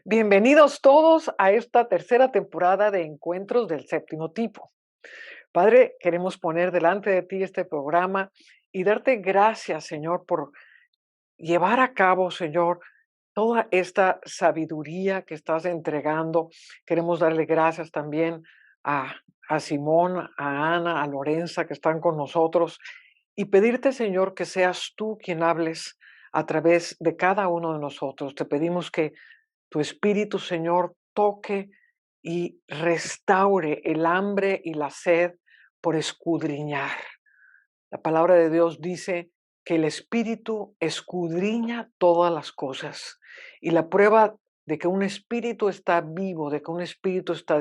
Bienvenidos todos a esta tercera temporada de Encuentros del Séptimo Tipo. Padre, queremos poner delante de ti este programa y darte gracias, Señor, por llevar a cabo, Señor, toda esta sabiduría que estás entregando. Queremos darle gracias también a, a Simón, a Ana, a Lorenza que están con nosotros y pedirte, Señor, que seas tú quien hables a través de cada uno de nosotros. Te pedimos que tu Espíritu, Señor, toque y restaure el hambre y la sed por escudriñar. La palabra de Dios dice que el Espíritu escudriña todas las cosas. Y la prueba de que un espíritu está vivo, de que un espíritu está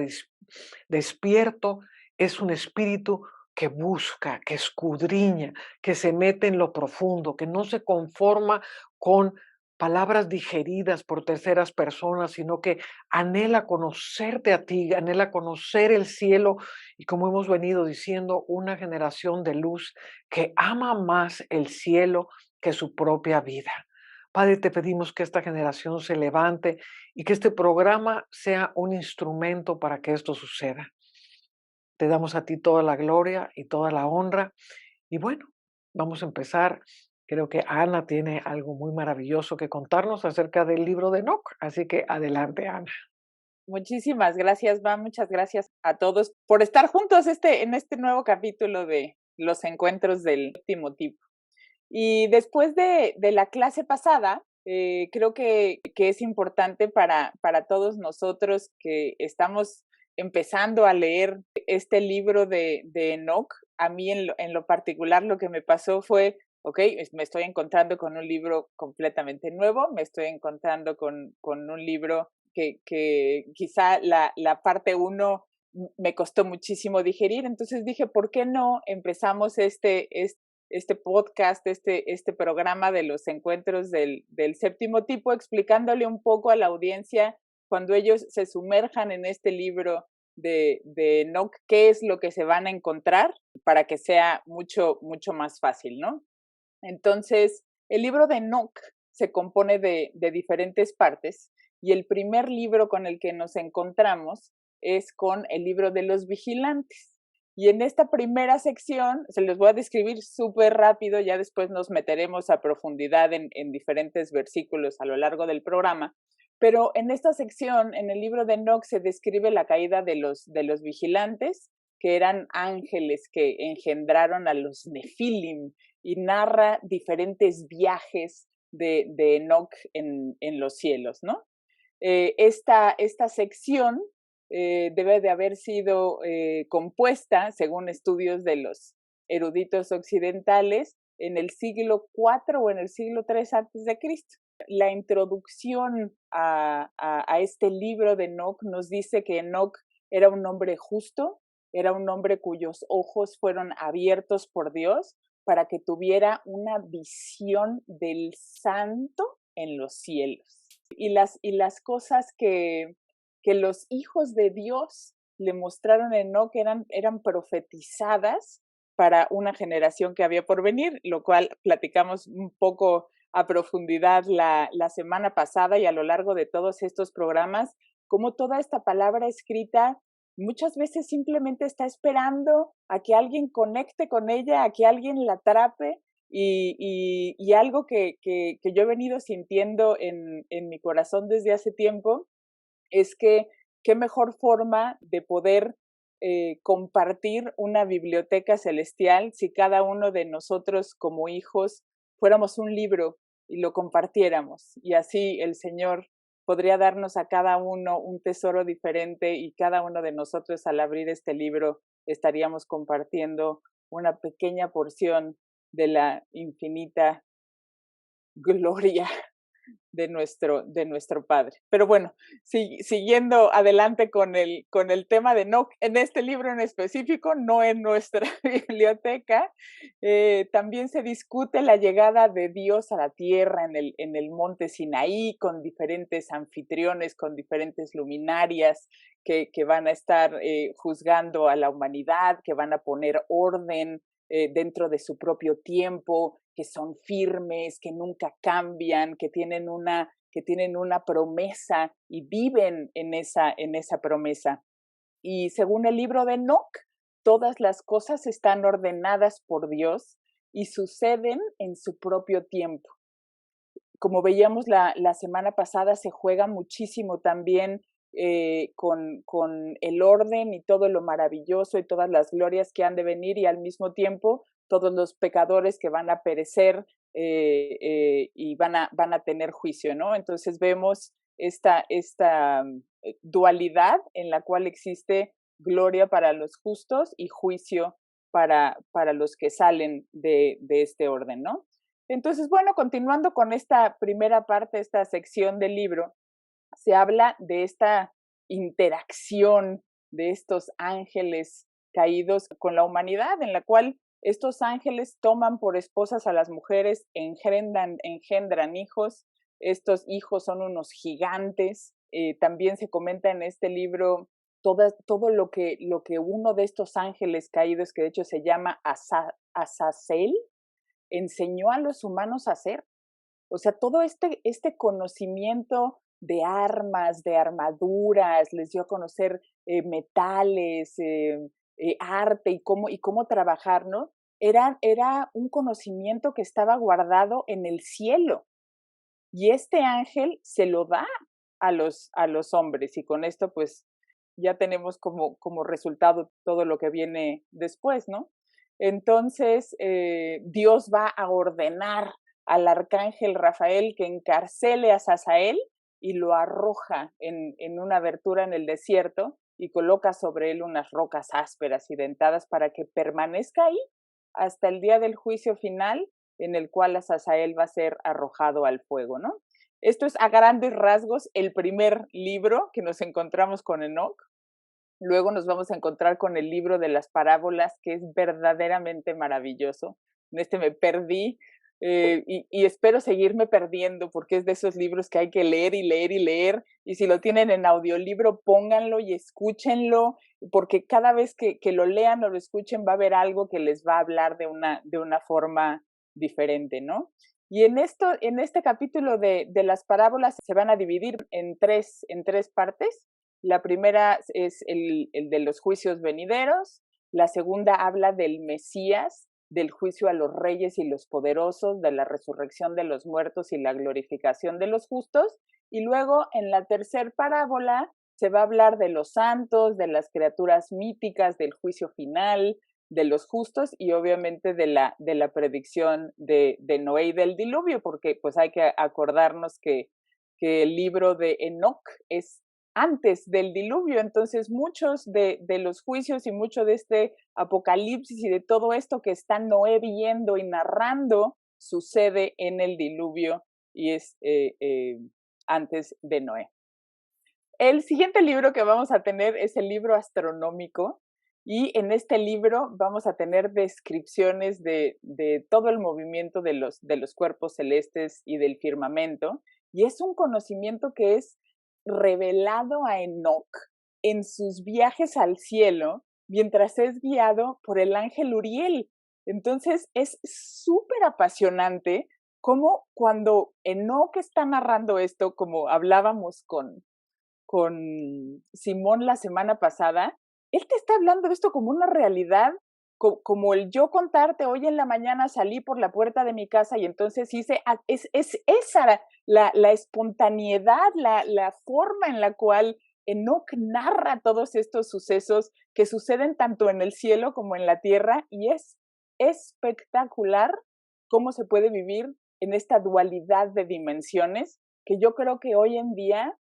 despierto, es un espíritu que busca, que escudriña, que se mete en lo profundo, que no se conforma con palabras digeridas por terceras personas, sino que anhela conocerte a ti, anhela conocer el cielo y, como hemos venido diciendo, una generación de luz que ama más el cielo que su propia vida. Padre, te pedimos que esta generación se levante y que este programa sea un instrumento para que esto suceda. Te damos a ti toda la gloria y toda la honra. Y bueno, vamos a empezar. Creo que Ana tiene algo muy maravilloso que contarnos acerca del libro de Enoc. Así que adelante, Ana. Muchísimas gracias, Va. Muchas gracias a todos por estar juntos en este nuevo capítulo de los encuentros del último tipo. Y después de la clase pasada, creo que es importante para todos nosotros que estamos empezando a leer este libro de Enoch. A mí en lo particular lo que me pasó fue, ok, me estoy encontrando con un libro completamente nuevo, me estoy encontrando con un libro que quizá la parte uno me costó muchísimo digerir, entonces dije, ¿por qué no empezamos este podcast, este programa de los encuentros del séptimo tipo, explicándole un poco a la audiencia cuando ellos se sumerjan en este libro de Enoch, qué es lo que se van a encontrar para que sea mucho, mucho más fácil, ¿no? Entonces, el libro de Enoch se compone de diferentes partes y el primer libro con el que nos encontramos es con el libro de los vigilantes. Y en esta primera sección, se los voy a describir súper rápido, ya después nos meteremos a profundidad en diferentes versículos a lo largo del programa, pero en esta sección, en el libro de Enoch, se describe la caída de los vigilantes, que eran ángeles que engendraron a los Nefilim, y narra diferentes viajes de Enoch en los cielos, ¿no? Esta sección debe de haber sido compuesta, según estudios de los eruditos occidentales, en el siglo IV o en el siglo III antes de Cristo. La introducción a este libro de Enoch nos dice que Enoch era un hombre justo, era un hombre cuyos ojos fueron abiertos por Dios para que tuviera una visión del santo en los cielos. Y las cosas que los hijos de Dios le mostraron a Enoch eran profetizadas para una generación que había por venir, lo cual platicamos un poco a profundidad la semana pasada y a lo largo de todos estos programas, cómo toda esta palabra escrita muchas veces simplemente está esperando a que alguien conecte con ella, a que alguien la atrape y algo que yo he venido sintiendo en mi corazón desde hace tiempo es que qué mejor forma de poder compartir una biblioteca celestial si cada uno de nosotros como hijos fuéramos un libro y lo compartiéramos. Y así el Señor podría darnos a cada uno un tesoro diferente y cada uno de nosotros al abrir este libro estaríamos compartiendo una pequeña porción de la infinita gloria de nuestro Padre. Pero bueno, siguiendo adelante con el tema de Enoch, en este libro en específico, no en nuestra biblioteca, también se discute la llegada de Dios a la tierra en el monte Sinaí, con diferentes anfitriones, con diferentes luminarias que van a estar juzgando a la humanidad, que van a poner orden dentro de su propio tiempo, que son firmes, que nunca cambian, que tienen una que tienen una promesa y viven en esa promesa. Y según el libro de Enoch, todas las cosas están ordenadas por Dios y suceden en su propio tiempo. Como veíamos la semana pasada, se juega muchísimo también con el orden y todo lo maravilloso y todas las glorias que han de venir, y al mismo tiempo todos los pecadores que van a perecer y van a tener juicio, ¿no? Entonces vemos esta dualidad en la cual existe gloria para los justos y juicio para los que salen de este orden, ¿no? Entonces, bueno, continuando con esta primera parte, esta sección del libro, se habla de esta interacción de estos ángeles caídos con la humanidad, en la cual estos ángeles toman por esposas a las mujeres, engendran hijos, estos hijos son unos gigantes. También se comenta en este libro todo lo que uno de estos ángeles caídos, que de hecho se llama Azazel, enseñó a los humanos a hacer. O sea, todo este conocimiento de armas, de armaduras, les dio a conocer metales, arte y cómo trabajar, ¿no? Era un conocimiento que estaba guardado en el cielo. Y este ángel se lo da a los hombres, y con esto pues ya tenemos como resultado todo lo que viene después, ¿no? Entonces, Dios va a ordenar al arcángel Rafael que encarcele a Azazel y lo arroja en una abertura en el desierto y coloca sobre él unas rocas ásperas y dentadas para que permanezca ahí hasta el día del juicio final, en el cual Azazel va a ser arrojado al fuego, ¿no? Esto es a grandes rasgos el primer libro que nos encontramos con Enoch. Luego nos vamos a encontrar con el libro de las parábolas, que es verdaderamente maravilloso. En este me perdí y espero seguirme perdiendo, porque es de esos libros que hay que leer y leer y leer. Y si lo tienen en audiolibro, pónganlo y escúchenlo, porque cada vez que lo lean o lo escuchen va a haber algo que les va a hablar de una forma diferente, ¿no? Y en este capítulo de las parábolas se van a dividir en tres partes. La primera es el de los juicios venideros, la segunda habla del Mesías, del juicio a los reyes y los poderosos, de la resurrección de los muertos y la glorificación de los justos, y luego en la tercera parábola se va a hablar de los santos, de las criaturas míticas, del juicio final, de los justos y obviamente de la predicción de Noé y del diluvio, porque pues hay que acordarnos que el libro de Enoch es antes del diluvio, entonces muchos de los juicios y mucho de este apocalipsis y de todo esto que está Noé viendo y narrando sucede en el diluvio y es antes de Noé. El siguiente libro que vamos a tener es el libro astronómico, y en este libro vamos a tener descripciones de todo el movimiento de los cuerpos celestes y del firmamento, y es un conocimiento que es revelado a Enoch en sus viajes al cielo mientras es guiado por el ángel Uriel. Entonces es súper apasionante cómo cuando Enoch está narrando esto, como hablábamos con Simón la semana pasada, él te está hablando de esto como una realidad, como el yo contarte, hoy en la mañana salí por la puerta de mi casa y entonces hice, es esa la espontaneidad, la forma en la cual Enoch narra todos estos sucesos que suceden tanto en el cielo como en la tierra, y es espectacular cómo se puede vivir en esta dualidad de dimensiones que yo creo que hoy en día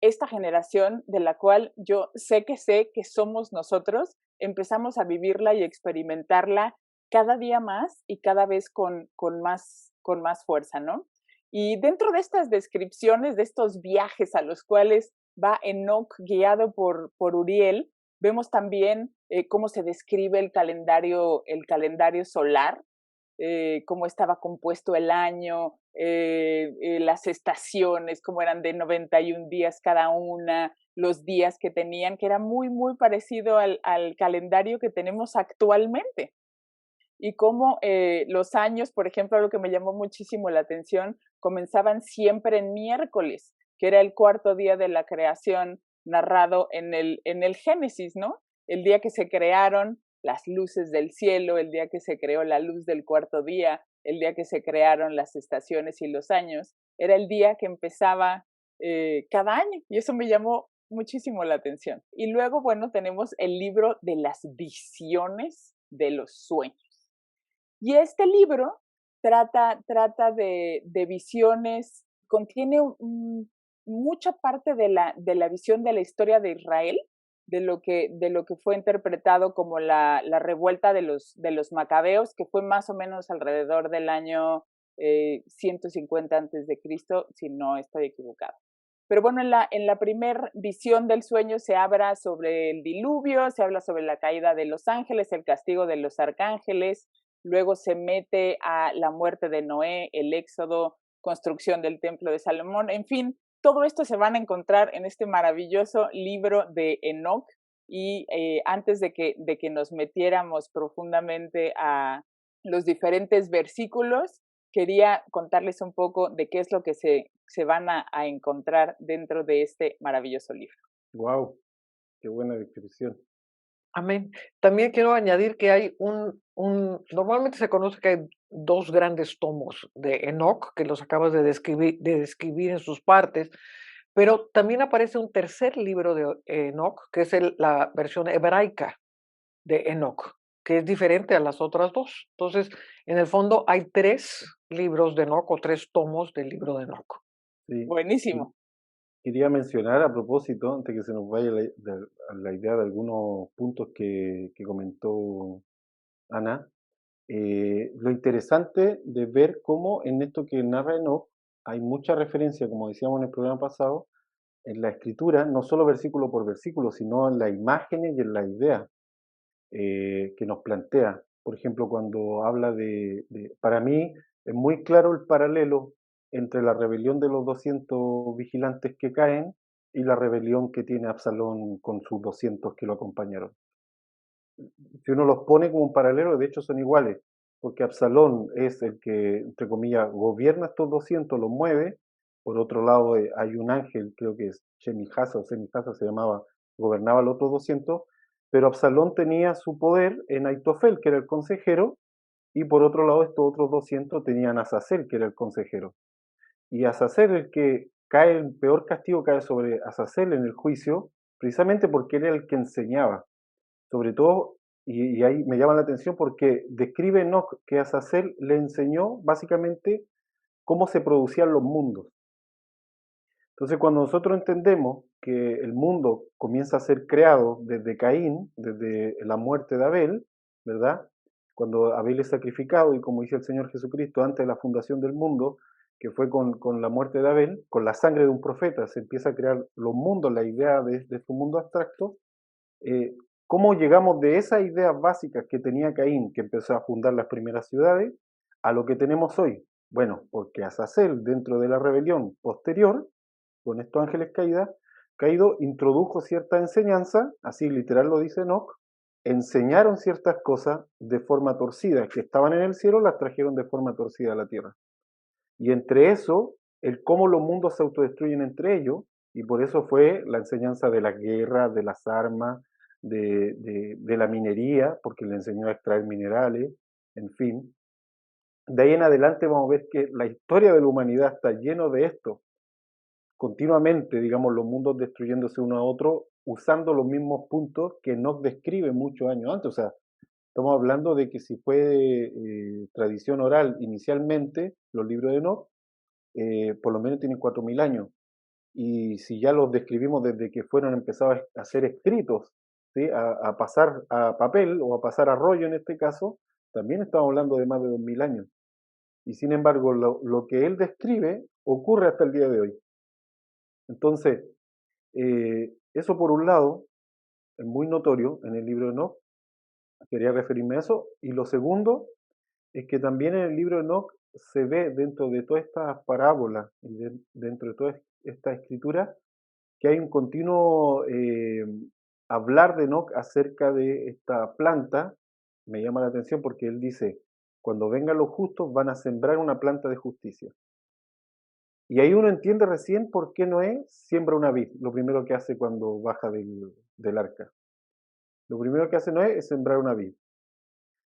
esta generación de la cual yo sé que somos nosotros, empezamos a vivirla y experimentarla cada día más y cada vez con más fuerza, ¿no? Y dentro de estas descripciones, de estos viajes a los cuales va Enoch guiado por Uriel, vemos también cómo se describe el calendario solar, cómo estaba compuesto el año, las estaciones, cómo eran de 91 días cada una, los días que tenían, que era muy, muy parecido al calendario que tenemos actualmente. y cómo los años, por ejemplo, algo que me llamó muchísimo la atención, comenzaban siempre en miércoles, que era el cuarto día de la creación narrado en el Génesis, ¿no? El día que se crearon las luces del cielo, el día que se creó la luz del cuarto día, el día que se crearon las estaciones y los años, era el día que empezaba cada año y eso me llamó muchísimo la atención. Y luego, bueno, tenemos el libro de las visiones de los sueños. Y este libro trata de visiones, contiene mucha parte de la visión de la historia de Israel, de lo que fue interpretado como la revuelta de los macabeos, que fue más o menos alrededor del año 150 antes de Cristo, si no estoy equivocado. Pero bueno, en la primer visión del sueño se habla sobre el diluvio, se habla sobre la caída de los ángeles, el castigo de los arcángeles, luego se mete a la muerte de Noé, el éxodo, construcción del templo de Salomón, en fin, todo esto se van a encontrar en este maravilloso libro de Enoch. Y antes de que nos metiéramos profundamente a los diferentes versículos, quería contarles un poco de qué es lo que se van a encontrar dentro de este maravilloso libro. Wow, qué buena descripción. Amén. También quiero añadir que hay normalmente se conoce que hay dos grandes tomos de Enoch, que los acabas de describir en sus partes, pero también aparece un tercer libro de Enoch, que es la versión hebraica de Enoch, que es diferente a las otras dos. Entonces, en el fondo hay tres libros de Enoch o tres tomos del libro de Enoch. Sí. Buenísimo. Quería mencionar a propósito, antes que se nos vaya la idea de algunos puntos que comentó Ana, lo interesante de ver cómo en esto que narra Enoch hay mucha referencia, como decíamos en el programa pasado, en la escritura, no solo versículo por versículo, sino en las imágenes y en la idea que nos plantea. Por ejemplo, cuando habla para mí es muy claro el paralelo entre la rebelión de los 200 vigilantes que caen y la rebelión que tiene Absalón con sus 200 que lo acompañaron. Si uno los pone como un paralelo, de hecho son iguales, porque Absalón es el que, entre comillas, gobierna estos 200, los mueve. Por otro lado, hay un ángel, creo que es Shemijasa o Semijasa se llamaba, gobernaba los otros 200, pero Absalón tenía su poder en Aitofel, que era el consejero, y por otro lado estos otros 200 tenían a Azazel, que era el consejero. Y Azazel, el que cae, el peor castigo cae sobre Azazel en el juicio, precisamente porque él era el que enseñaba. Sobre todo, y ahí me llama la atención porque describe Enoch que Azazel le enseñó básicamente cómo se producían los mundos. Entonces, cuando nosotros entendemos que el mundo comienza a ser creado desde Caín, desde la muerte de Abel, ¿verdad? Cuando Abel es sacrificado y como dice el Señor Jesucristo antes de la fundación del mundo, que fue con la muerte de Abel, con la sangre de un profeta, se empieza a crear los mundos, la idea de su mundo abstracto. eh, ¿Cómo llegamos de esas ideas básicas que tenía Caín, que empezó a fundar las primeras ciudades, a lo que tenemos hoy? Bueno, porque Azazel, dentro de la rebelión posterior, con estos ángeles caídos, introdujo cierta enseñanza, así literal lo dice Enoch, enseñaron ciertas cosas de forma torcida, que estaban en el cielo, las trajeron de forma torcida a la tierra. Y entre eso, el cómo los mundos se autodestruyen entre ellos, y por eso fue la enseñanza de la guerra, de las armas, de la minería, porque le enseñó a extraer minerales, en fin. De ahí en adelante vamos a ver que la historia de la humanidad está lleno de esto, continuamente, digamos, los mundos destruyéndose uno a otro, usando los mismos puntos que nos describe muchos años antes. O sea, estamos hablando de que si fue tradición oral inicialmente, los libros de Enoch, por lo menos tienen 4.000 años. Y si ya los describimos desde que fueron empezados a ser escritos, ¿sí? A pasar a papel o a pasar a rollo en este caso, también estamos hablando de más de 2.000 años. Y sin embargo, lo que él describe ocurre hasta el día de hoy. Entonces, eso por un lado es muy notorio en el libro de Enoch, quería referirme a eso. Y lo segundo es que también en el libro de Enoch se ve dentro de todas estas parábolas y dentro de toda esta escritura que hay un continuo hablar de Enoch acerca de esta planta me llama la atención porque él dice, cuando vengan los justos van a sembrar una planta de justicia. Y ahí uno entiende recién por qué Noé siembra una vid, lo primero que hace cuando baja del arca. Lo primero que hace Noé es sembrar una vid.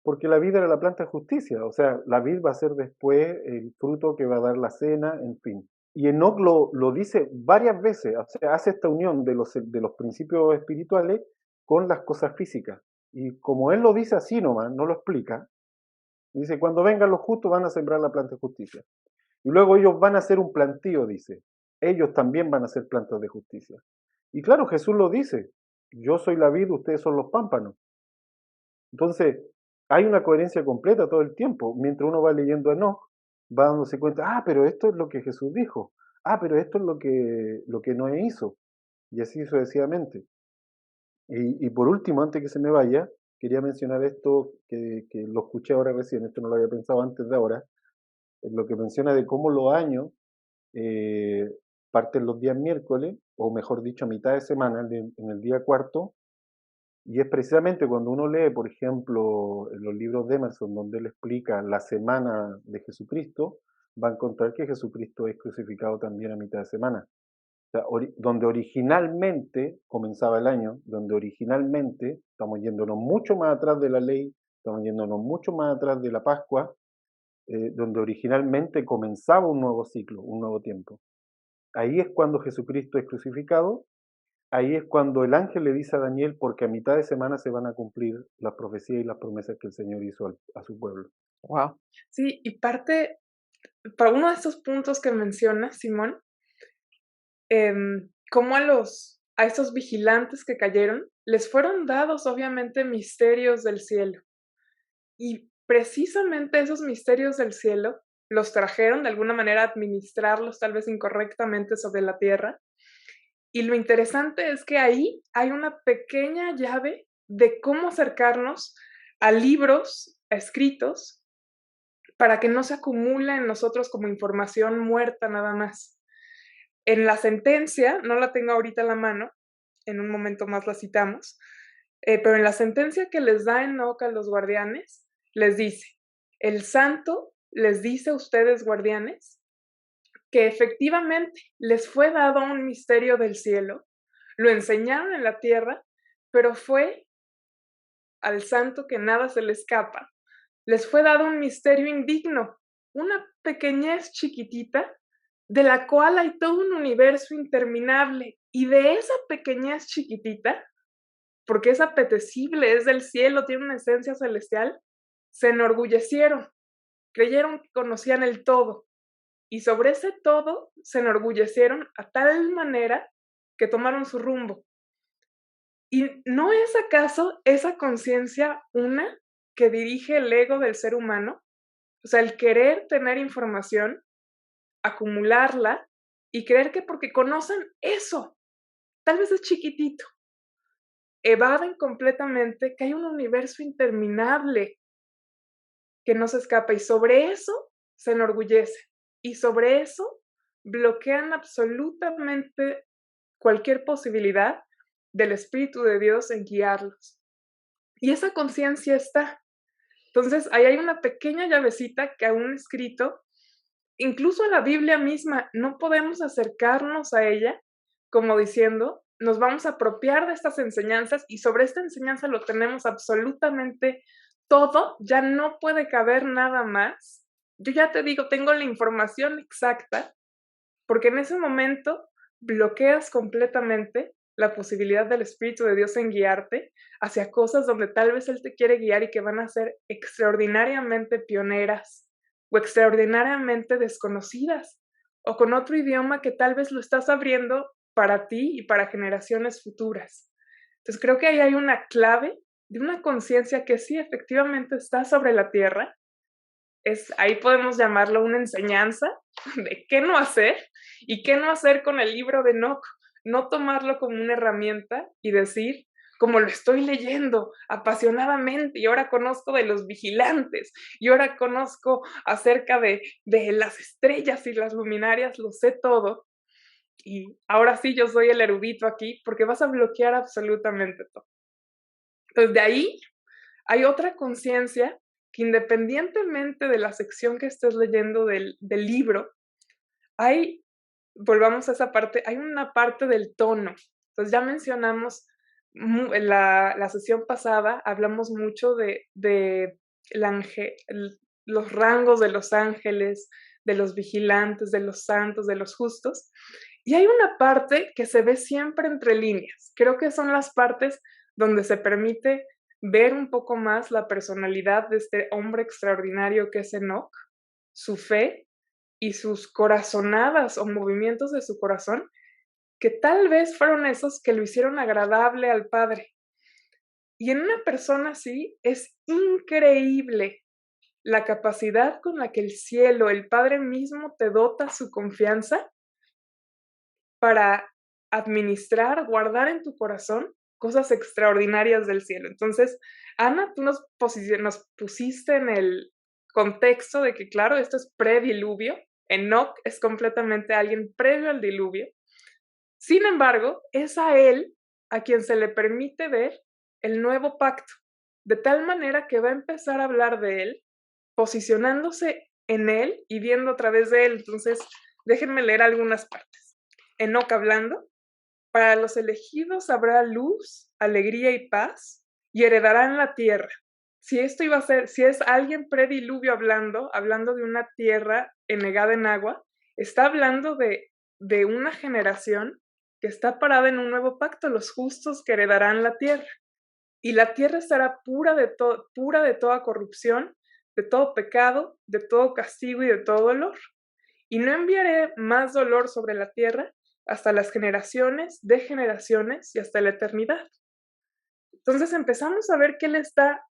Porque la vid era la planta de justicia, o sea, la vid va a ser después el fruto que va a dar la cena, en fin. Y Enoch lo dice varias veces, o sea, hace esta unión de los principios espirituales con las cosas físicas. Y como él lo dice así nomás, no lo explica, dice, cuando vengan los justos van a sembrar la planta de justicia. Y luego ellos van a hacer un plantío, dice. Ellos también van a ser plantas de justicia. Y claro, Jesús lo dice, yo soy la vid, ustedes son los pámpanos. Entonces, hay una coherencia completa todo el tiempo. Mientras uno va leyendo a Enoch, va dándose cuenta, ah, pero esto es lo que Jesús dijo. Ah, pero esto es lo que Noé hizo. Y así sucesivamente. Y por último, antes que se me vaya, quería mencionar esto que lo escuché ahora recién, esto no lo había pensado antes de ahora, lo que menciona de cómo los años eh, parten los días miércoles, o mejor dicho, a mitad de semana, en el día cuarto, y es precisamente cuando uno lee, por ejemplo, en los libros de Emerson, donde él explica la semana de Jesucristo, va a encontrar que Jesucristo es crucificado también a mitad de semana. O sea, donde originalmente comenzaba el año, donde originalmente, estamos yéndonos mucho más atrás de la ley, estamos yéndonos mucho más atrás de la Pascua, donde originalmente comenzaba un nuevo ciclo, un nuevo tiempo. Ahí es cuando Jesucristo es crucificado. Ahí es cuando el ángel le dice a Daniel, porque a mitad de semana se van a cumplir las profecías y las promesas que el Señor hizo a su pueblo. Wow. Sí, y parte, para uno de estos puntos que mencionas, Simón, cómo a estos vigilantes que cayeron, les fueron dados obviamente misterios del cielo. Y precisamente esos misterios del cielo los trajeron de alguna manera a administrarlos tal vez incorrectamente sobre la tierra. Y lo interesante es que ahí hay una pequeña llave de cómo acercarnos a libros, a escritos, para que no se acumule en nosotros como información muerta nada más. En la sentencia, no la tengo ahorita a la mano, en un momento más la citamos, pero en la sentencia que les da Enoc a los guardianes, les dice, el santo les dice a ustedes guardianes que efectivamente les fue dado un misterio del cielo, lo enseñaron en la tierra, pero fue al santo que nada se le escapa, les fue dado un misterio indigno, una pequeñez chiquitita, de la cual hay todo un universo interminable, y de esa pequeñez chiquitita, porque es apetecible, es del cielo, tiene una esencia celestial, se enorgullecieron, creyeron que conocían el todo, y sobre ese todo se enorgullecieron a tal manera que tomaron su rumbo. ¿Y no es acaso esa conciencia una que dirige el ego del ser humano? O sea, el querer tener información, acumularla y creer que porque conocen eso, tal vez es chiquitito, evaden completamente que hay un universo interminable que no se escapa y sobre eso se enorgullecen y sobre eso bloquean absolutamente cualquier posibilidad del Espíritu de Dios en guiarlos. Y esa conciencia está. Entonces, ahí hay una pequeña llavecita que aún escrito, incluso a la Biblia misma, no podemos acercarnos a ella como diciendo, nos vamos a apropiar de estas enseñanzas y sobre esta enseñanza lo tenemos absolutamente todo, ya no puede caber nada más. Yo ya te digo, tengo la información exacta, porque en ese momento bloqueas completamente la posibilidad del Espíritu de Dios en guiarte hacia cosas donde tal vez Él te quiere guiar y que van a ser extraordinariamente pioneras o extraordinariamente desconocidas o con otro idioma que tal vez lo estás abriendo para ti y para generaciones futuras. Entonces creo que ahí hay una clave de una conciencia que sí efectivamente está sobre la tierra. Ahí podemos llamarlo una enseñanza de qué no hacer y qué no hacer con el libro de Enoch. No tomarlo como una herramienta y decir, como lo estoy leyendo apasionadamente y ahora conozco de los vigilantes y ahora conozco acerca de las estrellas y las luminarias, lo sé todo. Y ahora sí yo soy el erudito aquí porque vas a bloquear absolutamente todo. Entonces de ahí Hay otra conciencia que independientemente de la sección que estés leyendo del libro, volvamos a esa parte, hay una parte del tono. Entonces ya mencionamos en la sesión pasada, hablamos mucho de los rangos de los ángeles, de los vigilantes, de los santos, de los justos. Y hay una parte que se ve siempre entre líneas. Creo que son las partes donde se permite ver un poco más la personalidad de este hombre extraordinario que es Enoc, su fe y sus corazonadas o movimientos de su corazón, que tal vez fueron esos que lo hicieron agradable al Padre. Y en una persona así es increíble la capacidad con la que el cielo, el Padre mismo, te dota su confianza para administrar, guardar en tu corazón cosas extraordinarias del cielo. Entonces, Ana, tú nos pusiste en el contexto de que, claro, esto es prediluvio. Enoc es completamente alguien previo al diluvio. Sin embargo, es a él a quien se le permite ver el nuevo pacto, de tal manera que va a empezar a hablar de él, posicionándose en él y viendo a través de él. Entonces, déjenme leer algunas partes. Enoc hablando: para los elegidos habrá luz, alegría y paz, y heredarán la tierra. Si esto iba a ser, si es alguien prediluvio hablando de una tierra enegada en agua, está hablando de una generación que está parada en un nuevo pacto, los justos que heredarán la tierra. Y la tierra estará pura de toda corrupción, de todo pecado, de todo castigo y de todo dolor. Y no enviaré más dolor sobre la tierra hasta las generaciones de generaciones y hasta la eternidad. Entonces empezamos a ver que él está,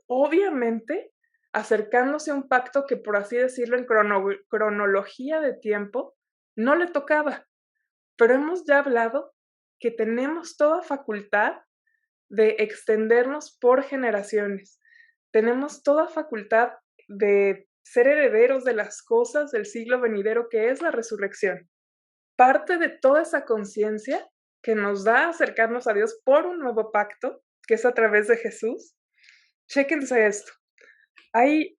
obviamente, acercándose a un pacto que, por así decirlo, en cronología de tiempo, no le tocaba. Pero hemos ya hablado que tenemos toda facultad de extendernos por generaciones. Tenemos toda facultad de ser herederos de las cosas del siglo venidero, que es la resurrección. Parte de toda esa conciencia que nos da acercarnos a Dios por un nuevo pacto, que es a través de Jesús. Chéquense esto. Hay,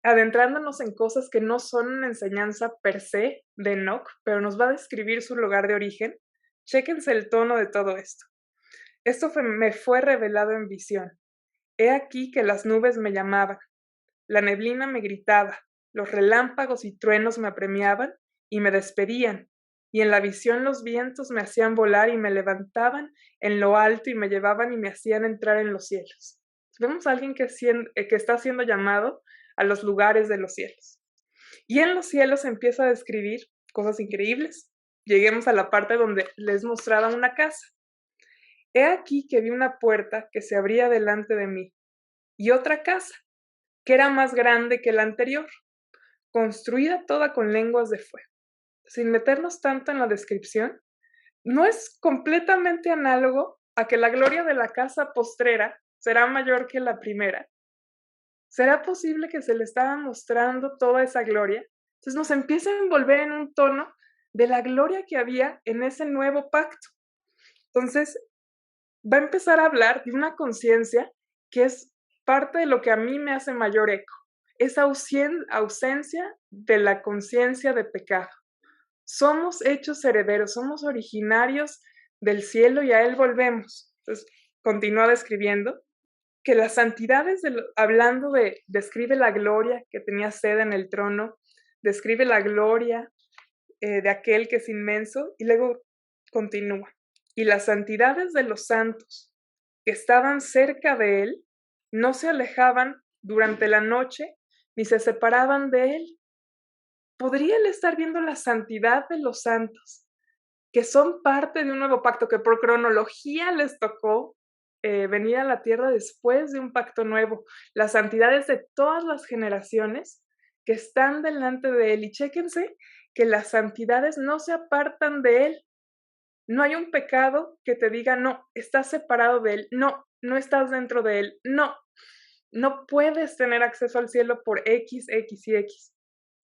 adentrándonos en cosas que no son una enseñanza per se de Enoc, pero nos va a describir su lugar de origen. Chéquense el tono de todo esto. Esto me fue revelado en visión. He aquí que las nubes me llamaban, la neblina me gritaba, los relámpagos y truenos me apremiaban y me despedían, y en la visión los vientos me hacían volar y me levantaban en lo alto y me llevaban y me hacían entrar en los cielos. Vemos a alguien que está siendo llamado a los lugares de los cielos. Y en los cielos empieza a describir cosas increíbles. Lleguemos a la parte donde les mostraba una casa. He aquí que vi una puerta que se abría delante de mí, y otra casa, que era más grande que la anterior, construida toda con lenguas de fuego. Sin meternos tanto en la descripción, no es completamente análogo a que la gloria de la casa postrera será mayor que la primera. ¿Será posible que se le estaba mostrando toda esa gloria? Entonces nos empieza a envolver en un tono de la gloria que había en ese nuevo pacto. Entonces va a empezar a hablar de una conciencia que es parte de lo que a mí me hace mayor eco, esa ausencia de la conciencia de pecado. Somos hechos herederos, somos originarios del cielo y a él volvemos. Entonces, continúa describiendo que las santidades, describe la gloria que tenía sede en el trono, describe la gloria de aquel que es inmenso, y luego continúa. Y las santidades de los santos que estaban cerca de él no se alejaban durante la noche ni se separaban de él. ¿Podría él estar viendo la santidad de los santos, que son parte de un nuevo pacto, que por cronología les tocó venir a la tierra después de un pacto nuevo? Las santidades de todas las generaciones que están delante de él. Y chéquense que las santidades no se apartan de él. No hay un pecado que te diga, no, estás separado de él, no, no estás dentro de él, no, no puedes tener acceso al cielo por X, X y X.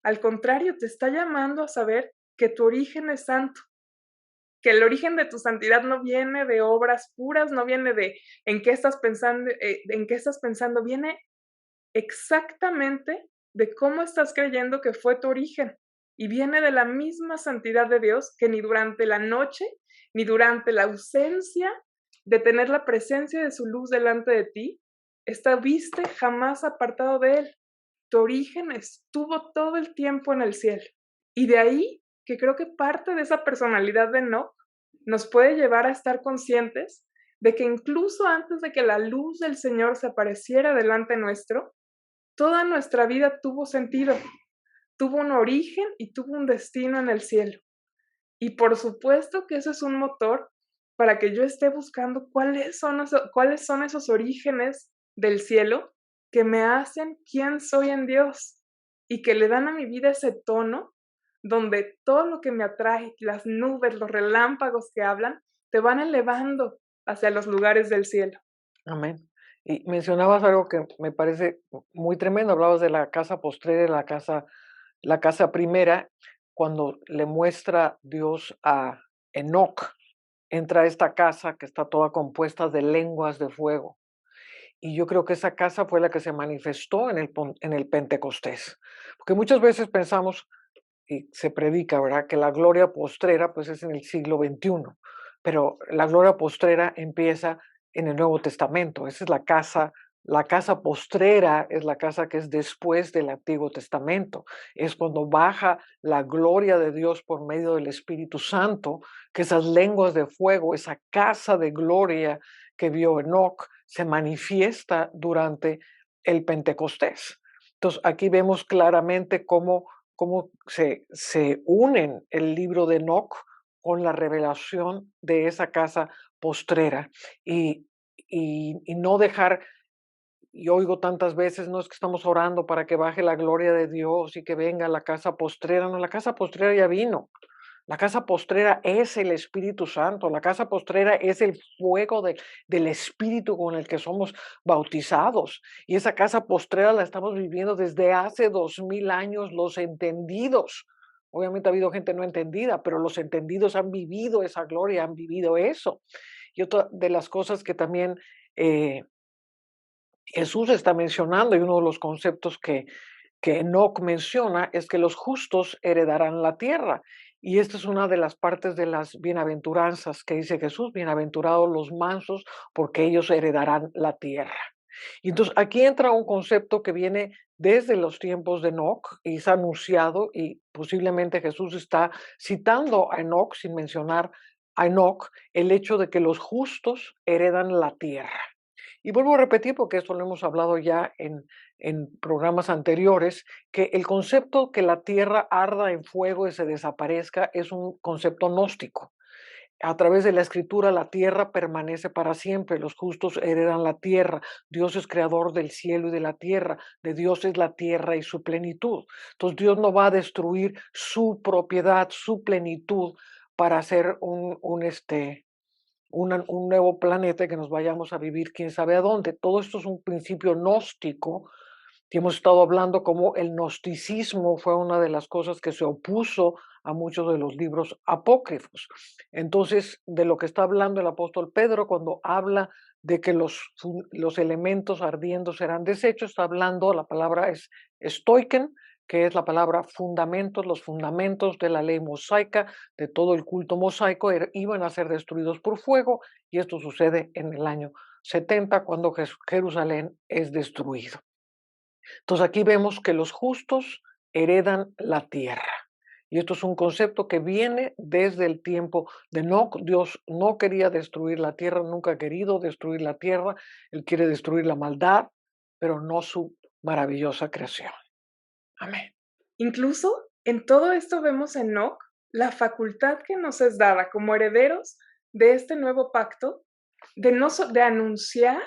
Al contrario, te está llamando a saber que tu origen es santo, que el origen de tu santidad no viene de obras puras, no viene de en qué estás pensando, viene exactamente de cómo estás creyendo que fue tu origen. Y viene de la misma santidad de Dios que ni durante la noche, ni durante la ausencia de tener la presencia de su luz delante de ti, estuviste jamás apartado de Él. Tu origen estuvo todo el tiempo en el cielo. Y de ahí que creo que parte de esa personalidad de Enoc nos puede llevar a estar conscientes de que incluso antes de que la luz del Señor se apareciera delante nuestro, toda nuestra vida tuvo sentido, tuvo un origen y tuvo un destino en el cielo. Y por supuesto que eso es un motor para que yo esté buscando cuáles son esos orígenes del cielo que me hacen quién soy en Dios y que le dan a mi vida ese tono donde todo lo que me atrae, las nubes, los relámpagos que hablan, te van elevando hacia los lugares del cielo. Amén. Y mencionabas algo que me parece muy tremendo, hablabas de la casa postrera, la casa primera, cuando le muestra Dios a Enoc, entra a esta casa que está toda compuesta de lenguas de fuego. Y yo creo que esa casa fue la que se manifestó en el Pentecostés. Porque muchas veces pensamos, y se predica, ¿verdad?, que la gloria postrera pues es en el siglo XXI, pero la gloria postrera empieza en el Nuevo Testamento. Esa es la casa postrera es la casa que es después del Antiguo Testamento. Es cuando baja la gloria de Dios por medio del Espíritu Santo, que esas lenguas de fuego, esa casa de gloria que vio Enoc, se manifiesta durante el Pentecostés. Entonces aquí vemos claramente cómo se unen el libro de Enoc con la revelación de esa casa postrera y, y no dejar, y oigo tantas veces, no es que estamos orando para que baje la gloria de Dios y que venga la casa postrera, no, la casa postrera ya vino. La casa postrera es el Espíritu Santo, la casa postrera es el fuego del Espíritu con el que somos bautizados. Y esa casa postrera la estamos viviendo desde hace 2000 años los entendidos. Obviamente ha habido gente no entendida, pero los entendidos han vivido esa gloria, han vivido eso. Y otra de las cosas que también Jesús está mencionando, y uno de los conceptos que Enoc menciona es que los justos heredarán la tierra. Y esta es una de las partes de las bienaventuranzas que dice Jesús: bienaventurados los mansos, porque ellos heredarán la tierra. Y entonces aquí entra un concepto que viene desde los tiempos de Enoc y es anunciado, y posiblemente Jesús está citando a Enoc sin mencionar a Enoc, el hecho de que los justos heredan la tierra. Y vuelvo a repetir, porque esto lo hemos hablado ya en programas anteriores, que el concepto que la tierra arda en fuego y se desaparezca es un concepto gnóstico. A través de la escritura, la tierra permanece para siempre, los justos heredan la tierra, Dios es creador del cielo y de la tierra, de Dios es la tierra y su plenitud. Entonces Dios no va a destruir su propiedad, su plenitud, para hacer un nuevo planeta que nos vayamos a vivir quién sabe a dónde. Todo esto es un principio gnóstico, que hemos estado hablando como el gnosticismo fue una de las cosas que se opuso a muchos de los libros apócrifos. Entonces, de lo que está hablando el apóstol Pedro cuando habla de que los elementos ardiendo serán desechos, está hablando, la palabra es estoiken, que es la palabra fundamentos, los fundamentos de la ley mosaica, de todo el culto mosaico, iban a ser destruidos por fuego, y esto sucede en el año 70, cuando Jerusalén es destruido. Entonces aquí vemos que los justos heredan la tierra. Y esto es un concepto que viene desde el tiempo de Enoc. Dios no quería destruir la tierra, nunca ha querido destruir la tierra. Él quiere destruir la maldad, pero no su maravillosa creación. Amén. Incluso en todo esto vemos en Enoc la facultad que nos es dada como herederos de este nuevo pacto de anunciar,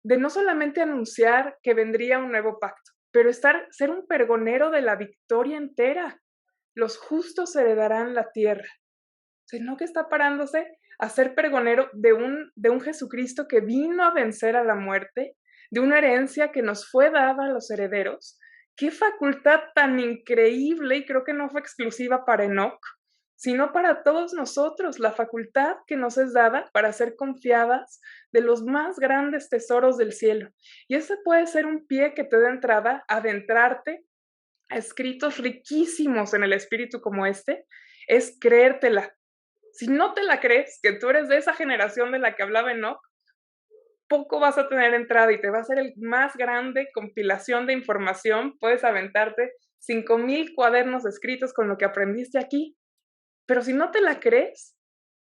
de no solamente anunciar que vendría un nuevo pacto, pero ser un pregonero de la victoria entera. Los justos heredarán la tierra. Sino que está parándose a ser pregonero de un Jesucristo que vino a vencer a la muerte, de una herencia que nos fue dada a los herederos. Qué facultad tan increíble, y creo que no fue exclusiva para Enoc, sino para todos nosotros, la facultad que nos es dada para ser confiadas de los más grandes tesoros del cielo. Y ese puede ser un pie que te dé entrada a adentrarte a escritos riquísimos en el espíritu como este, es creértela. Si no te la crees, que tú eres de esa generación de la que hablaba Enoch, poco vas a tener entrada y te va a ser el más grande compilación de información. Puedes aventarte 5,000 cuadernos escritos con lo que aprendiste aquí. Pero si no te la crees,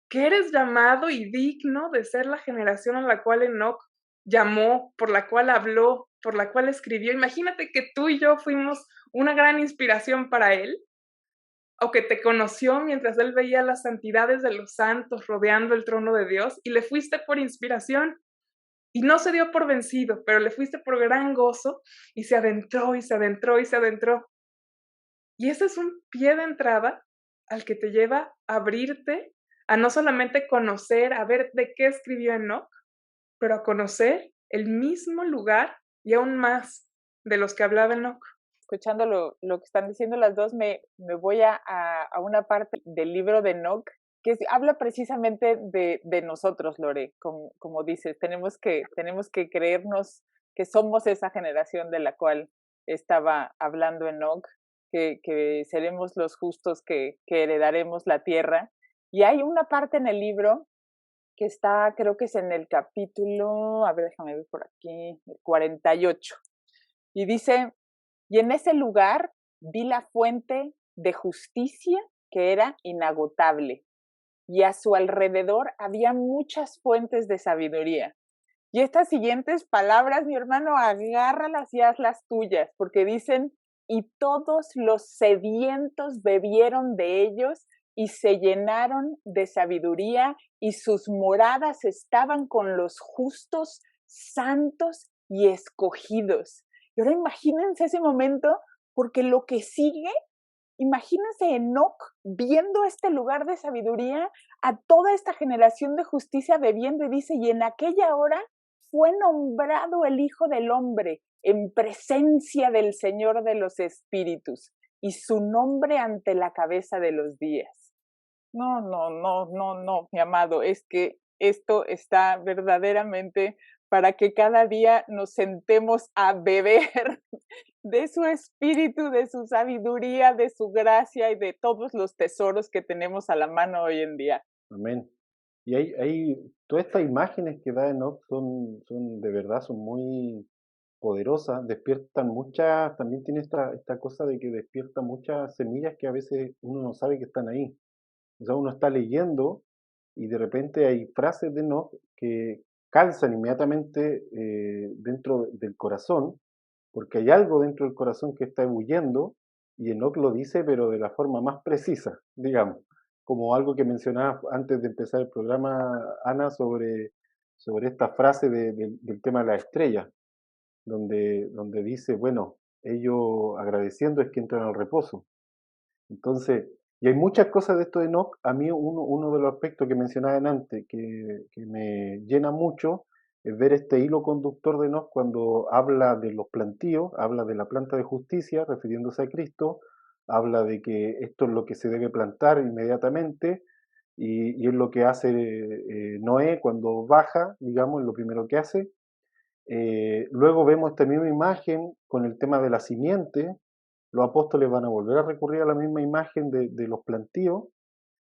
que eres llamado y digno de ser la generación a la cual Enoch llamó, por la cual habló, por la cual escribió. Imagínate que tú y yo fuimos una gran inspiración para él, o que te conoció mientras él veía las santidades de los santos rodeando el trono de Dios y le fuiste por inspiración. Y no se dio por vencido, pero le fuiste por gran gozo y se adentró y se adentró y se adentró. Y ese es un pie de entrada al que te lleva a abrirte, a no solamente conocer, a ver de qué escribió Enoch, pero a conocer el mismo lugar y aún más de los que hablaba Enoch. Escuchando lo que están diciendo las dos, me voy a una parte del libro de Enoch que habla precisamente de nosotros, Lore, como dices, tenemos que creernos que somos esa generación de la cual estaba hablando Enoch, que seremos los justos que heredaremos la tierra. Y hay una parte en el libro que está, creo que es en el capítulo, a ver, déjame ver por aquí, el 48, y dice: y en ese lugar vi la fuente de justicia que era inagotable, y a su alrededor había muchas fuentes de sabiduría. Y estas siguientes palabras, mi hermano, agárralas y hazlas tuyas, porque dicen: y todos los sedientos bebieron de ellos y se llenaron de sabiduría, y sus moradas estaban con los justos, santos y escogidos. Y ahora imagínense ese momento, porque lo que sigue, imagínense Enoch viendo este lugar de sabiduría, a toda esta generación de justicia bebiendo, y dice: y en aquella hora fue nombrado el Hijo del Hombre en presencia del Señor de los Espíritus, y su nombre ante la cabeza de los días. No, mi amado, es que esto está verdaderamente para que cada día nos sentemos a beber de su espíritu, de su sabiduría, de su gracia y de todos los tesoros que tenemos a la mano hoy en día. Amén. Y todas estas imágenes que da Enoch son de verdad, son muy poderosas, despiertan muchas, también tiene esta cosa de que despierta muchas semillas que a veces uno no sabe que están ahí. O sea, uno está leyendo y de repente hay frases de Enoch que calzan inmediatamente dentro del corazón, porque hay algo dentro del corazón que está ebulliendo, y Enoch lo dice, pero de la forma más precisa, digamos, como algo que mencionaba antes de empezar el programa, Ana, sobre esta frase del tema de las estrellas, donde dice, bueno, ellos agradeciendo es que entran al reposo. Entonces, y hay muchas cosas de esto de Enoch. A mí uno de los aspectos que mencionaba antes, que me llena mucho, es ver este hilo conductor de Enoch cuando habla de los plantíos, habla de la planta de justicia, refiriéndose a Cristo, habla de que esto es lo que se debe plantar inmediatamente, y es lo que hace Noé cuando baja, digamos, es lo primero que hace. Luego vemos esta misma imagen con el tema de la simiente. Los apóstoles van a volver a recurrir a la misma imagen de los plantíos.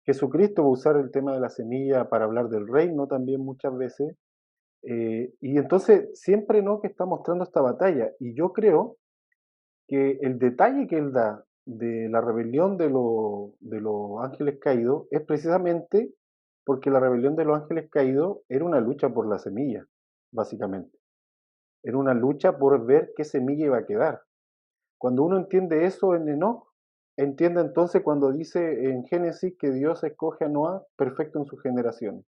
Jesucristo va a usar el tema de la semilla para hablar del reino también muchas veces. Y entonces siempre no que está mostrando esta batalla. Y yo creo que el detalle que él da de la rebelión de los ángeles caídos es precisamente porque la rebelión de los ángeles caídos era una lucha por la semilla, básicamente. Era una lucha por ver qué semilla iba a quedar. Cuando uno entiende eso en Enoch, entiende entonces cuando dice en Génesis que Dios escoge a Noah perfecto en sus generaciones.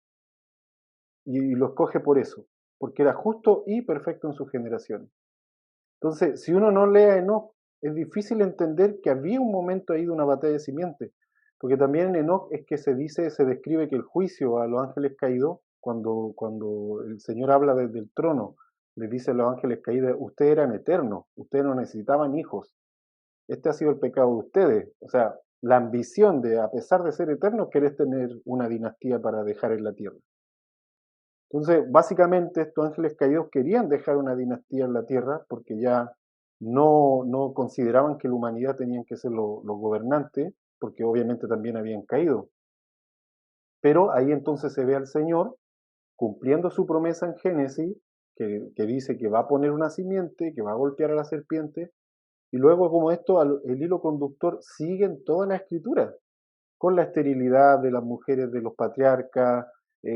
Y lo escoge por eso, porque era justo y perfecto en sus generaciones. Entonces, si uno no lee a Enoch, es difícil entender que había un momento ahí de una batalla de simiente, porque también en Enoch es que se describe que el juicio a los ángeles caídos, cuando el Señor habla desde el trono, les dice a los ángeles caídos: ustedes eran eternos, ustedes no necesitaban hijos, este ha sido el pecado de ustedes. O sea, la ambición de, a pesar de ser eterno, querés tener una dinastía para dejar en la tierra. Entonces, básicamente, estos ángeles caídos querían dejar una dinastía en la tierra porque ya no consideraban que la humanidad tenían que ser los gobernantes, porque obviamente también habían caído. Pero ahí entonces se ve al Señor cumpliendo su promesa en Génesis, que dice que va a poner una simiente, que va a golpear a la serpiente, y luego como esto, el hilo conductor sigue en toda la escritura, con la esterilidad de las mujeres de los patriarcas,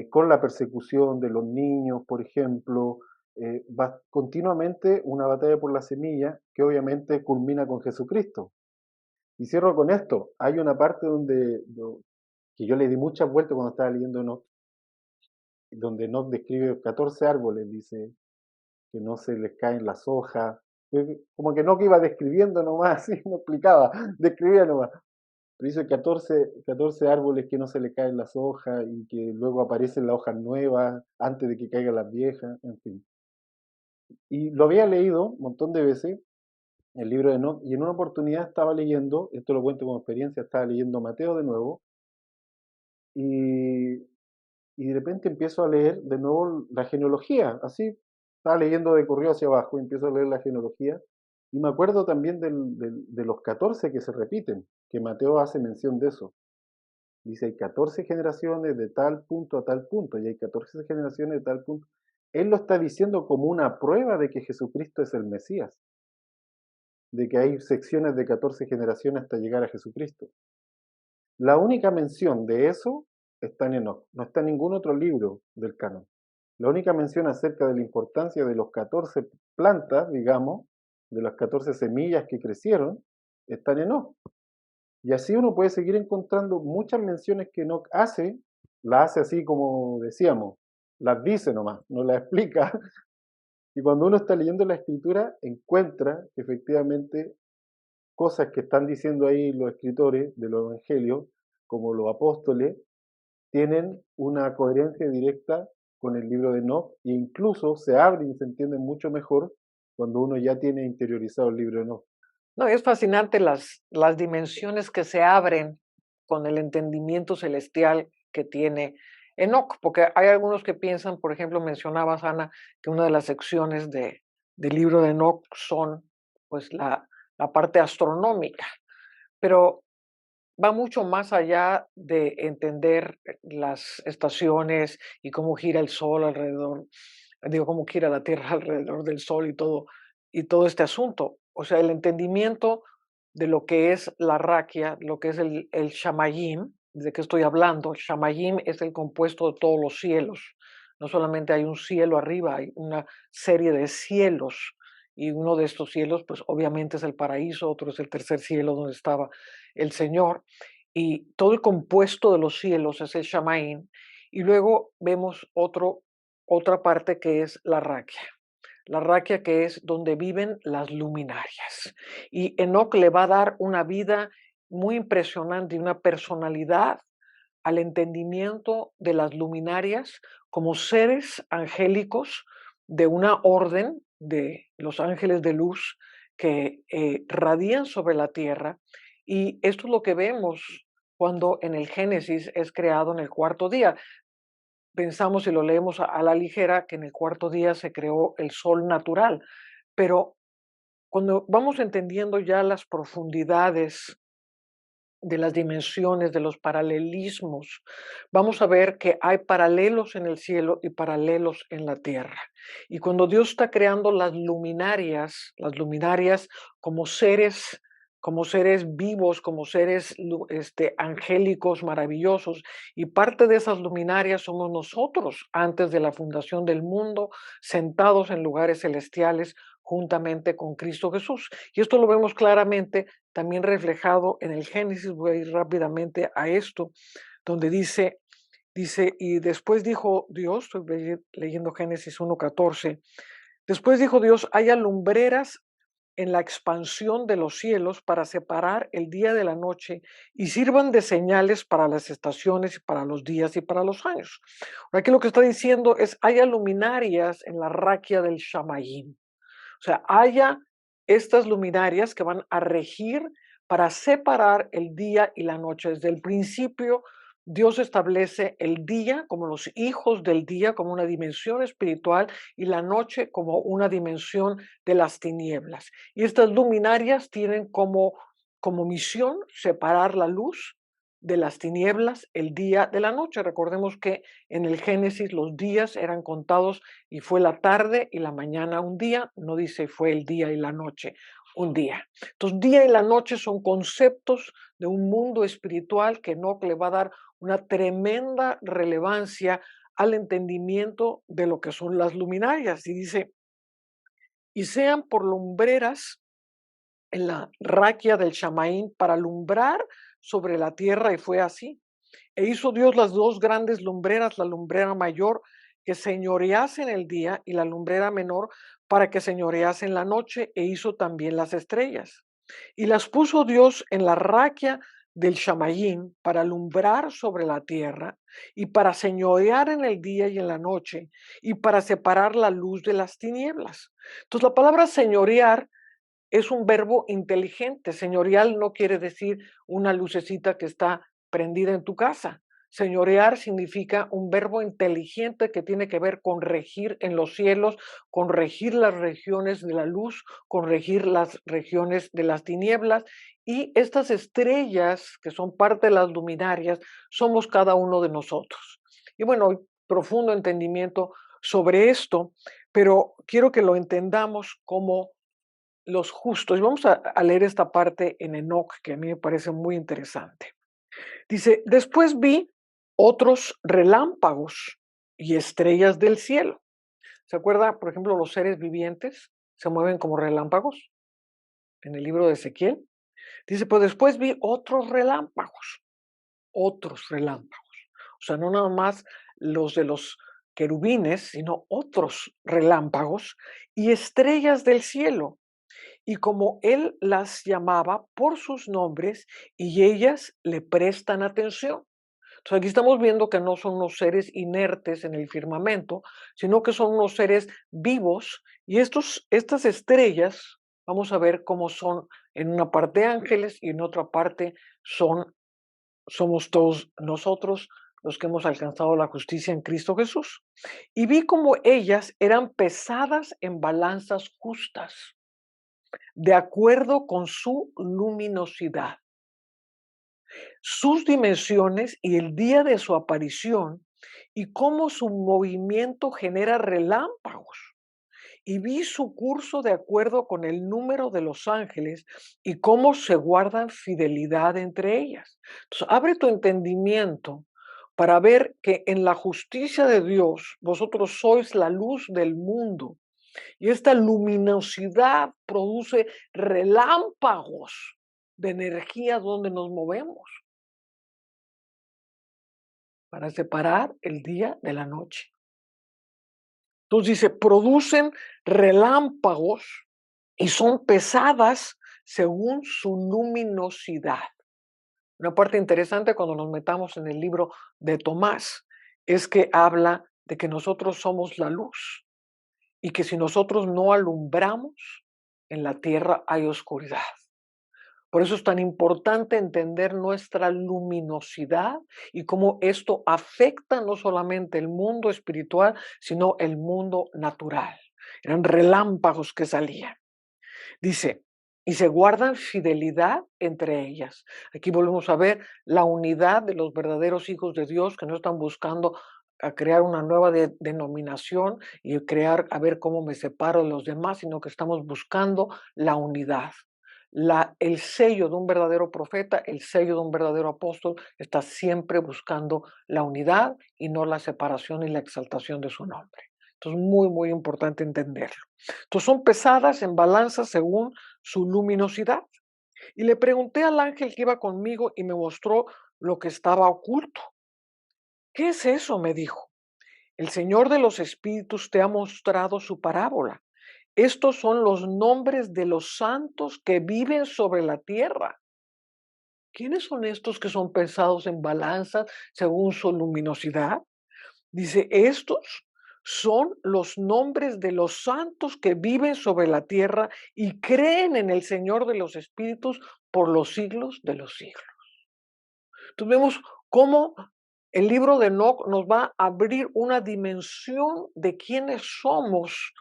con la persecución de los niños, por ejemplo, va continuamente una batalla por la semilla que obviamente culmina con Jesucristo. Y cierro con esto, hay una parte que yo le di muchas vueltas cuando estaba leyendo Enoch, donde Enoch describe 14 árboles, dice que no se les caen las hojas, como que Enoch iba describiendo nomás, así, no explicaba, describía nomás. Pero dice 14 árboles que no se le caen las hojas y que luego aparecen las hojas nuevas antes de que caigan las viejas, en fin. Y lo había leído un montón de veces, el libro de Enoch, y en una oportunidad estaba leyendo, esto lo cuento como experiencia, estaba leyendo Mateo de nuevo, y, y de repente empiezo a leer de nuevo la genealogía, así, estaba leyendo de corrido hacia abajo, y empiezo a leer la genealogía, y me acuerdo también de los 14 que se repiten, que Mateo hace mención de eso. Dice, hay 14 generaciones de tal punto a tal punto, y hay 14 generaciones de tal punto. Él lo está diciendo como una prueba de que Jesucristo es el Mesías, de que hay secciones de 14 generaciones hasta llegar a Jesucristo. La única mención de eso está en Enoch, no está en ningún otro libro del canon. La única mención acerca de la importancia de los 14 plantas, digamos, de las 14 semillas que crecieron, está en Enoch. Y así uno puede seguir encontrando muchas menciones que Enoch hace, las hace así como decíamos, las dice nomás, no las explica. Y cuando uno está leyendo la escritura, encuentra efectivamente cosas que están diciendo ahí los escritores de los evangelios, como los apóstoles, tienen una coherencia directa con el libro de Enoch e incluso se abren y se entienden mucho mejor cuando uno ya tiene interiorizado el libro de Enoch. No, es fascinante las dimensiones que se abren con el entendimiento celestial que tiene Enoch, porque hay algunos que piensan, por ejemplo, mencionabas, Ana, que una de las secciones del libro de Enoch son pues la parte astronómica, pero va mucho más allá de entender las estaciones y cómo gira el sol alrededor, digo, cómo gira la Tierra alrededor del sol y todo este asunto. O sea, el entendimiento de lo que es la raquia, lo que es el shamayim, ¿de qué estoy hablando? El shamayim es el compuesto de todos los cielos. No solamente hay un cielo arriba, hay una serie de cielos. Y uno de estos cielos, pues obviamente es el paraíso, otro es el tercer cielo donde estaba el Señor. Y todo el compuesto de los cielos es el Shamaim. Y luego vemos otra parte que es la raquia. La raquia que es donde viven las luminarias. Y Enoch le va a dar una vida muy impresionante y una personalidad al entendimiento de las luminarias como seres angélicos de una orden de los ángeles de luz que radian sobre la tierra. Y esto es lo que vemos cuando en el Génesis es creado en el cuarto día. Pensamos y lo leemos a la ligera que en el cuarto día se creó el sol natural, pero cuando vamos entendiendo ya las profundidades de las dimensiones, de los paralelismos, vamos a ver que hay paralelos en el cielo y paralelos en la tierra. Y cuando Dios está creando las luminarias como seres vivos, como seres angélicos maravillosos, y parte de esas luminarias somos nosotros antes de la fundación del mundo, sentados en lugares celestiales juntamente con Cristo Jesús. Y esto lo vemos claramente también reflejado en el Génesis. Voy a ir rápidamente a esto, donde dice, y después dijo Dios, estoy leyendo Génesis 1:14, después dijo Dios, haya lumbreras en la expansión de los cielos para separar el día de la noche y sirvan de señales para las estaciones, para los días y para los años. Aquí lo que está diciendo es, haya luminarias en la raquia del Shamayim. O sea, haya estas luminarias que van a regir para separar el día y la noche. Desde el principio, Dios establece el día como los hijos del día, como una dimensión espiritual, y la noche como una dimensión de las tinieblas. Y estas luminarias tienen como misión separar la luz de las tinieblas, el día de la noche. Recordemos que en el Génesis los días eran contados y fue la tarde y la mañana un día, no dice fue el día y la noche un día. Entonces, día y la noche son conceptos de un mundo espiritual que Enoc le va a dar una tremenda relevancia al entendimiento de lo que son las luminarias. Y dice, y sean por lumbreras en la raquia del Shamaín para alumbrar sobre la tierra, y fue así. E hizo Dios las dos grandes lumbreras, la lumbrera mayor que señorease en el día y la lumbrera menor para que señorease en la noche, e hizo también las estrellas. Y las puso Dios en la raquia del Shamayín para alumbrar sobre la tierra y para señorear en el día y en la noche y para separar la luz de las tinieblas. Entonces la palabra señorear es un verbo inteligente. Señorial no quiere decir una lucecita que está prendida en tu casa. Señorear significa un verbo inteligente que tiene que ver con regir en los cielos, con regir las regiones de la luz, con regir las regiones de las tinieblas. Y estas estrellas, que son parte de las luminarias, somos cada uno de nosotros. Y bueno, profundo entendimiento sobre esto, pero quiero que lo entendamos como los justos. Y vamos a leer esta parte en Enoc, que a mí me parece muy interesante. Dice, después vi otros relámpagos y estrellas del cielo. ¿Se acuerda, por ejemplo, los seres vivientes se mueven como relámpagos en el libro de Ezequiel? Dice, pues después vi otros relámpagos, otros relámpagos. O sea, no nada más los de los querubines, sino otros relámpagos y estrellas del cielo. Y como él las llamaba por sus nombres y ellas le prestan atención. Entonces aquí estamos viendo que no son unos seres inertes en el firmamento, sino que son unos seres vivos y estas estrellas, vamos a ver cómo son en una parte ángeles y en otra parte somos todos nosotros los que hemos alcanzado la justicia en Cristo Jesús. Y vi como ellas eran pesadas en balanzas justas, de acuerdo con su luminosidad, sus dimensiones y el día de su aparición, y cómo su movimiento genera relámpagos. Y vi su curso de acuerdo con el número de los ángeles y cómo se guardan fidelidad entre ellas. Entonces, abre tu entendimiento para ver que en la justicia de Dios vosotros sois la luz del mundo. Y esta luminosidad produce relámpagos de energía donde nos movemos para separar el día de la noche. Entonces dice, producen relámpagos y son pesadas según su luminosidad. Una parte interesante cuando nos metamos en el libro de Tomás es que habla de que nosotros somos la luz y que si nosotros no alumbramos, en la tierra hay oscuridad. Por eso es tan importante entender nuestra luminosidad y cómo esto afecta no solamente el mundo espiritual, sino el mundo natural. Eran relámpagos que salían. Dice, y se guardan fidelidad entre ellas. Aquí volvemos a ver la unidad de los verdaderos hijos de Dios que no están buscando a crear una nueva denominación y a ver cómo me separo de los demás, sino que estamos buscando la unidad. El sello de un verdadero profeta, el sello de un verdadero apóstol, está siempre buscando la unidad y no la separación y la exaltación de su nombre. Entonces, muy, muy importante entenderlo. Entonces, son pesadas en balanza según su luminosidad. Y le pregunté al ángel que iba conmigo y me mostró lo que estaba oculto. ¿Qué es eso?, me dijo. El Señor de los Espíritus te ha mostrado su parábola. Estos son los nombres de los santos que viven sobre la tierra. ¿Quiénes son estos que son pesados en balanzas según su luminosidad? Dice, estos son los nombres de los santos que viven sobre la tierra y creen en el Señor de los Espíritus por los siglos de los siglos. Entonces vemos cómo el libro de Enoc nos va a abrir una dimensión de quiénes somos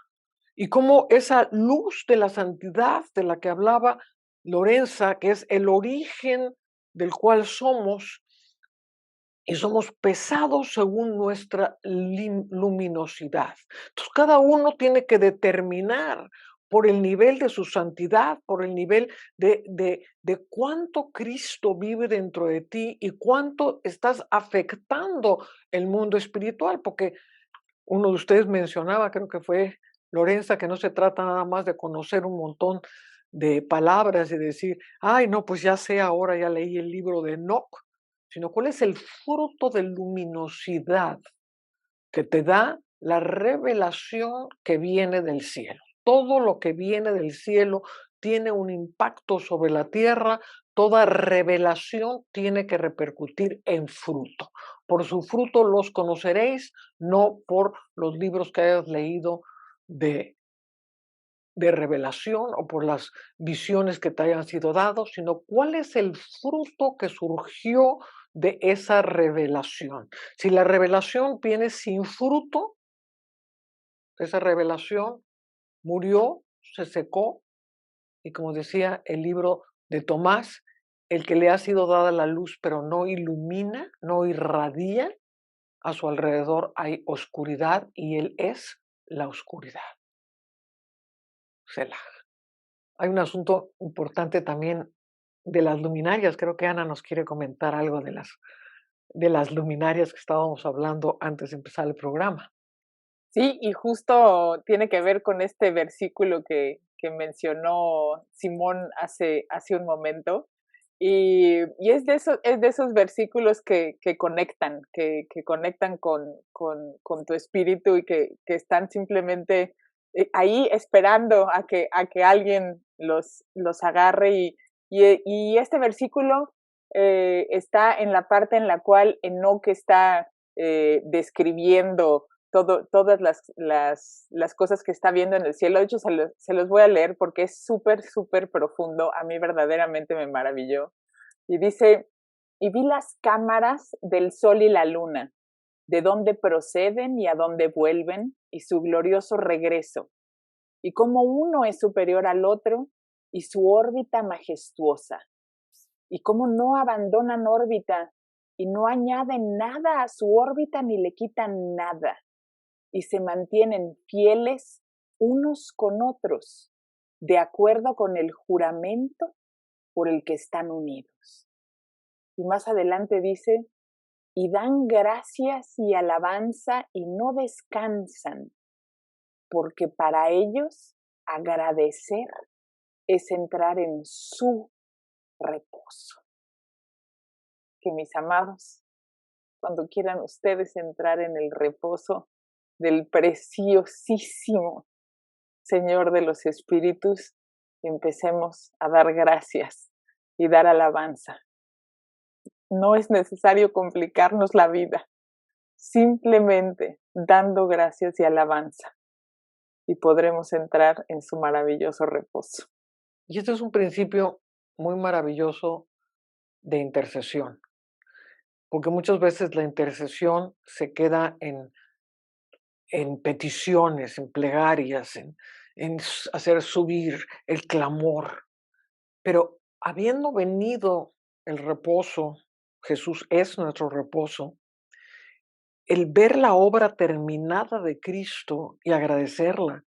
y cómo esa luz de la santidad de la que hablaba Lorenza, que es el origen del cual somos, y somos pesados según nuestra luminosidad. Entonces, cada uno tiene que determinar por el nivel de su santidad, por el nivel de cuánto Cristo vive dentro de ti y cuánto estás afectando el mundo espiritual, porque uno de ustedes mencionaba, creo que fue Lorenza, que no se trata nada más de conocer un montón de palabras y decir, ay, no, pues ya sé, ahora ya leí el libro de Enoch, sino cuál es el fruto de luminosidad que te da la revelación que viene del cielo. Todo lo que viene del cielo tiene un impacto sobre la tierra, toda revelación tiene que repercutir en fruto. Por su fruto los conoceréis, no por los libros que hayas leído de revelación o por las visiones que te hayan sido dados, sino cuál es el fruto que surgió de esa revelación. Si la revelación viene sin fruto, esa revelación murió, se secó, y como decía el libro de Tomás, el que le ha sido dada la luz pero no ilumina, no irradia, a su alrededor hay oscuridad y él es la oscuridad. Selah. Hay un asunto importante también de las luminarias. Creo que Ana nos quiere comentar algo de las luminarias que estábamos hablando antes de empezar el programa. Sí, y justo tiene que ver con este versículo que mencionó Simón hace un momento. Y es de esos versículos que conectan, que conectan con tu espíritu y que están simplemente ahí esperando a que alguien los agarre. Y este versículo está en la parte en la cual Enoc está describiendo todas las cosas que está viendo en el cielo. De hecho, se los voy a leer porque es súper, súper profundo. A mí verdaderamente me maravilló. Y dice, y vi las cámaras del sol y la luna, de dónde proceden y a dónde vuelven, y su glorioso regreso, y cómo uno es superior al otro, y su órbita majestuosa, y cómo no abandonan órbita, y no añaden nada a su órbita ni le quitan nada, y se mantienen fieles unos con otros, de acuerdo con el juramento por el que están unidos. Y más adelante dice, y dan gracias y alabanza y no descansan, porque para ellos agradecer es entrar en su reposo. Que mis amados, cuando quieran ustedes entrar en el reposo del preciosísimo Señor de los Espíritus, empecemos a dar gracias y dar alabanza. No es necesario complicarnos la vida, simplemente dando gracias y alabanza, y podremos entrar en su maravilloso reposo. Y este es un principio muy maravilloso de intercesión, porque muchas veces la intercesión se queda en peticiones, en plegarias, en hacer subir el clamor. Pero habiendo venido el reposo, Jesús es nuestro reposo, el ver la obra terminada de Cristo y agradecerla,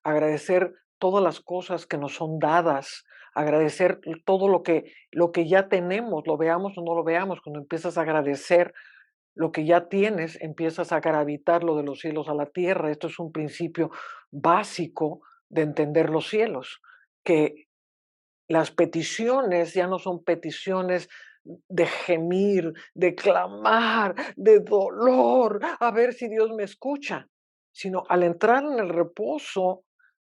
agradecer todas las cosas que nos son dadas, agradecer todo lo que ya tenemos, lo veamos o no lo veamos. Cuando empiezas a agradecer lo que ya tienes, empiezas a gravitar lo de los cielos a la tierra. Esto es un principio básico de entender los cielos, que las peticiones ya no son peticiones de gemir, de clamar, de dolor, a ver si Dios me escucha, sino al entrar en el reposo,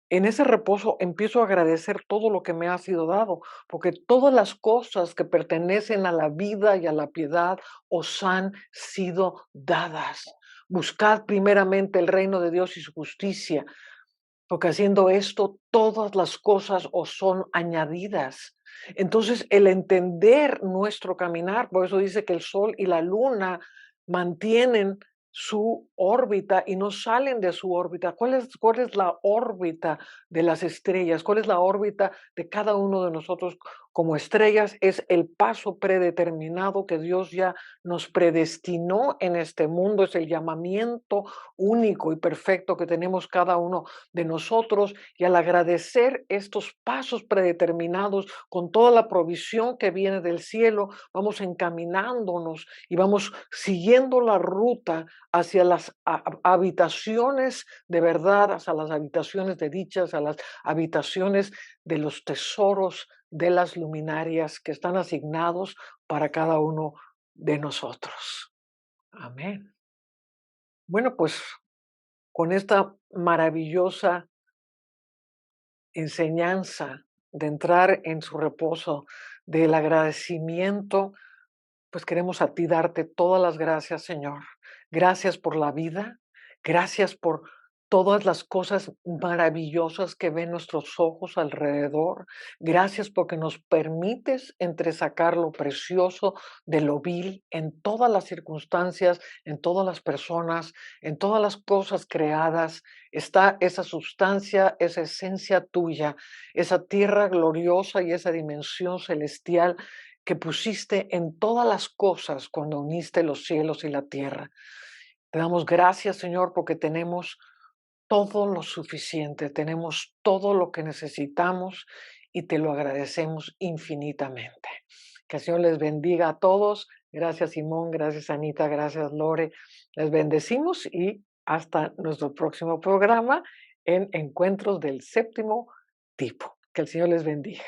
en ese reposo empiezo a agradecer todo lo que me ha sido dado, porque todas las cosas que pertenecen a la vida y a la piedad os han sido dadas. Buscad primeramente el reino de Dios y su justicia, porque haciendo esto todas las cosas os son añadidas. Entonces, el entender nuestro caminar, por eso dice que el sol y la luna mantienen su órbita y no salen de su órbita. Cuál es la órbita de las estrellas? ¿Cuál es la órbita de cada uno de nosotros como estrellas? Es el paso predeterminado que Dios ya nos predestinó en este mundo, es el llamamiento único y perfecto que tenemos cada uno de nosotros, y al agradecer estos pasos predeterminados con toda la provisión que viene del cielo, vamos encaminándonos y vamos siguiendo la ruta hacia las habitaciones de verdad, hacia las habitaciones de dichas, a las habitaciones de los tesoros de las luminarias que están asignados para cada uno de nosotros. Amén. Bueno, pues con esta maravillosa enseñanza de entrar en su reposo, del agradecimiento, pues queremos a ti darte todas las gracias, Señor. Gracias por la vida, gracias por todas las cosas maravillosas que ven nuestros ojos alrededor. Gracias porque nos permites entresacar lo precioso de lo vil en todas las circunstancias, en todas las personas, en todas las cosas creadas. Está esa sustancia, esa esencia tuya, esa tierra gloriosa y esa dimensión celestial que pusiste en todas las cosas cuando uniste los cielos y la tierra. Te damos gracias, Señor, porque tenemos todo lo suficiente, tenemos todo lo que necesitamos y te lo agradecemos infinitamente. Que el Señor les bendiga a todos. Gracias, Simón, gracias, Anita, gracias, Lore. Les bendecimos y hasta nuestro próximo programa en Encuentros del Séptimo Tipo. Que el Señor les bendiga.